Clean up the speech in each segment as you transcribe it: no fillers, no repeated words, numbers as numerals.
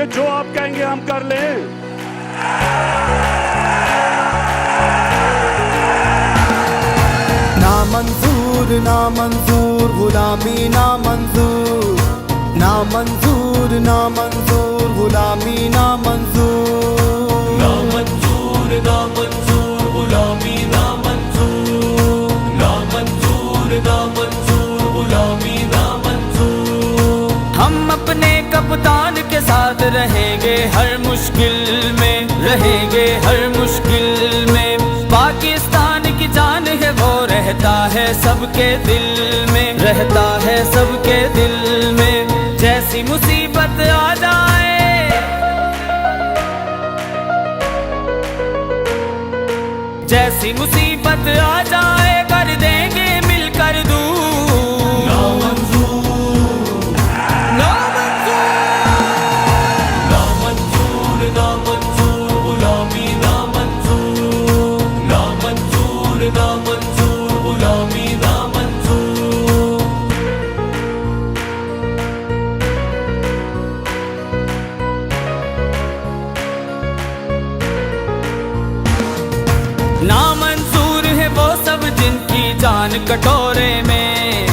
कि जो आप कहेंगे हम कर लें। ना मंजूर ना मंजूर गुलामी ना मंजूर, ना मंजूर ना मंजूर गुलामी ना मंजूर, ना मंजूर ना मंजूर गुलामी ना मंजूर, ना मंजूर ना मंजूर गुलामी ना मंजूर। हम अपने कप्तान के साथ रहेंगे हर मुश्किल में, रहेंगे हर मुश्किल में। पाकिस्तान की जान है वो रहता है सबके दिल में, रहता है सबके दिल में। जैसी मुसीबत आ जाए, जैसी मुसीबत आ जाए कर देंगे मिलकर दूर। ना मंजूर ना मंजूर, ना मंजूर ना मंजूर गुलामी ना मंजूर, ना मंजूर ना मंजूर गुलामी ना मंजूर। ना मंजूर है वो सब जिनकी जान कटोरे में,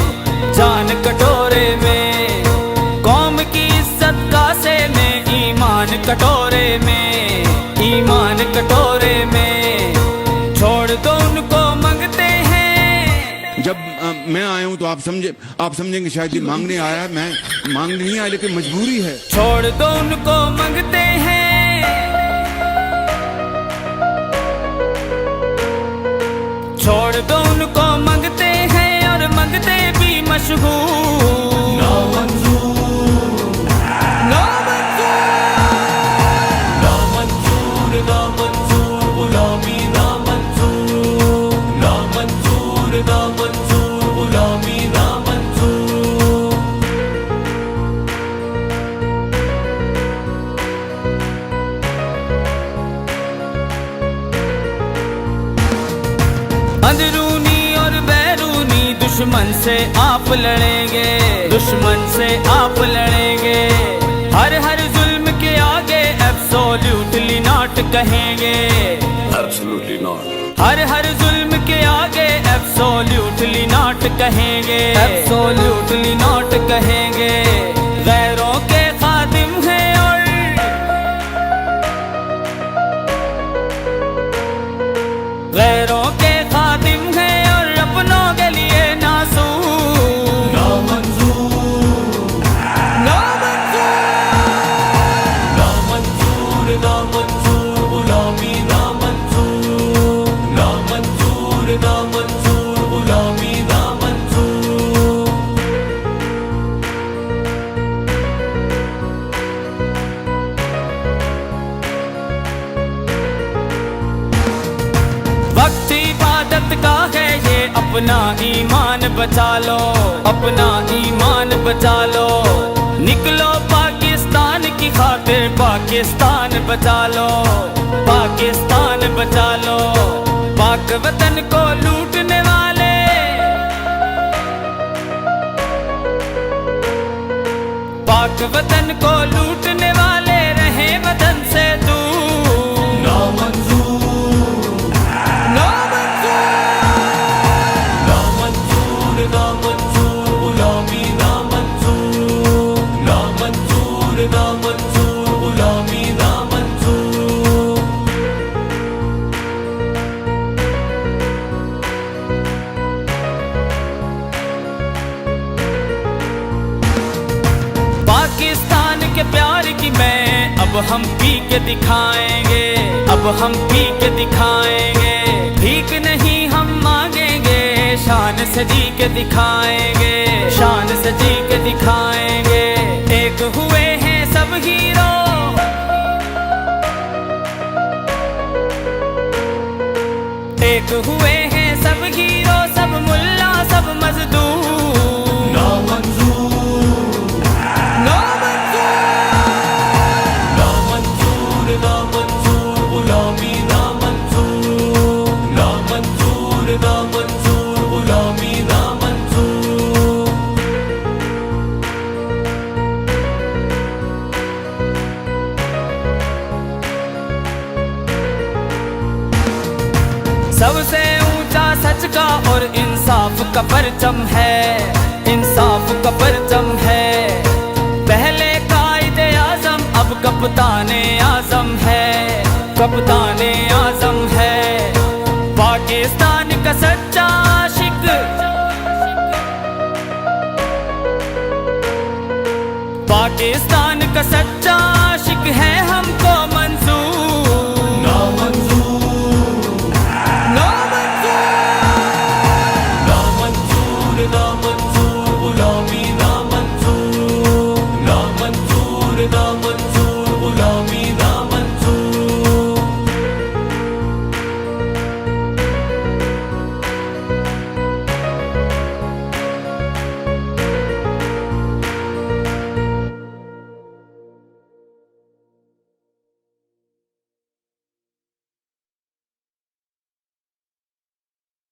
जान कटोरे में। कौम की इज्जत कासे में, ईमान कटोरे में, ईमान कटोरे में। छोड़ दो उनको मंगते हैं। जब मैं आया हूं तो आप समझेंगे शायद ये मांगने आया है। मैं मांगने नहीं आया, लेकिन मजबूरी है। छोड़ दो उनको मंगते हैं, छोड़ दो उनको मंगते हैं और मंगते भी मशहूर। ना मंजूर ना मंजूर, ना मंजूर ना मंजूर गुलामी ना मंजूर, ना मंजूर ना मंजूर गुलामी ना मंजूर। अंदरूनी और बैरूनी दुश्मन से आप लड़ेंगे, दुश्मन से आप लड़ेंगे। हर हर जुल्म के आगे एब्सोल्युटली नॉट कहेंगे, Absolutely not. हर हर जुल्म के आगे एब्सोल्युटली नॉट कहेंगे, एब्सोल्युटली नॉट कहेंगे। गैरों के खादिम हैं और गैरों के खादिम हैं और अपनों के लिए नासूर। ना मंजूर ना मंजूर, ना मंजूर ना मंजूर गुलामी ना मंजूर, ना मंजूर ना मंजूर गुलामी ना मंजूर। वक्त इबादत का है ये, अपना ईमान बचा लो, अपना ईमान बचा लो। निकलो पाकिस्तान की खातिर, पाकिस्तान बचा लो, पाकिस्तान बचा लो। पाक वतन को लूटने वाले, पाक वतन को लूटने वाले रहे वतन से दूर। ना मंजूर ना मंजूर, ना मंजूर ना मंजूर गुलामी ना मंजूर, ना मंजूर ना मंजूर गुलामी ना मंजूर। पाकिस्तान के प्यार की मैं अब हम पी के दिखाएंगे, अब हम पी के दिखाएंगे। भीख नहीं हम मांगेंगे, शान से जी के दिखाएंगे, शान से जी के दिखाएंगे। एक हुए हैं सब हीरो, एक हुए हैं सब हीरो, सब मुल्ला सब मजदूर। ना मंजूर ना मंजूर, ना मंजूर ना मंजूर गुलामी ना मंजूर, ना मंजूर ना मंजूर गुलामी ना मंजूर। का और इंसाफ का परचम है, इंसाफ का परचम है। पहले कायदे आजम अब कप्ताने आजम है, कप्ताने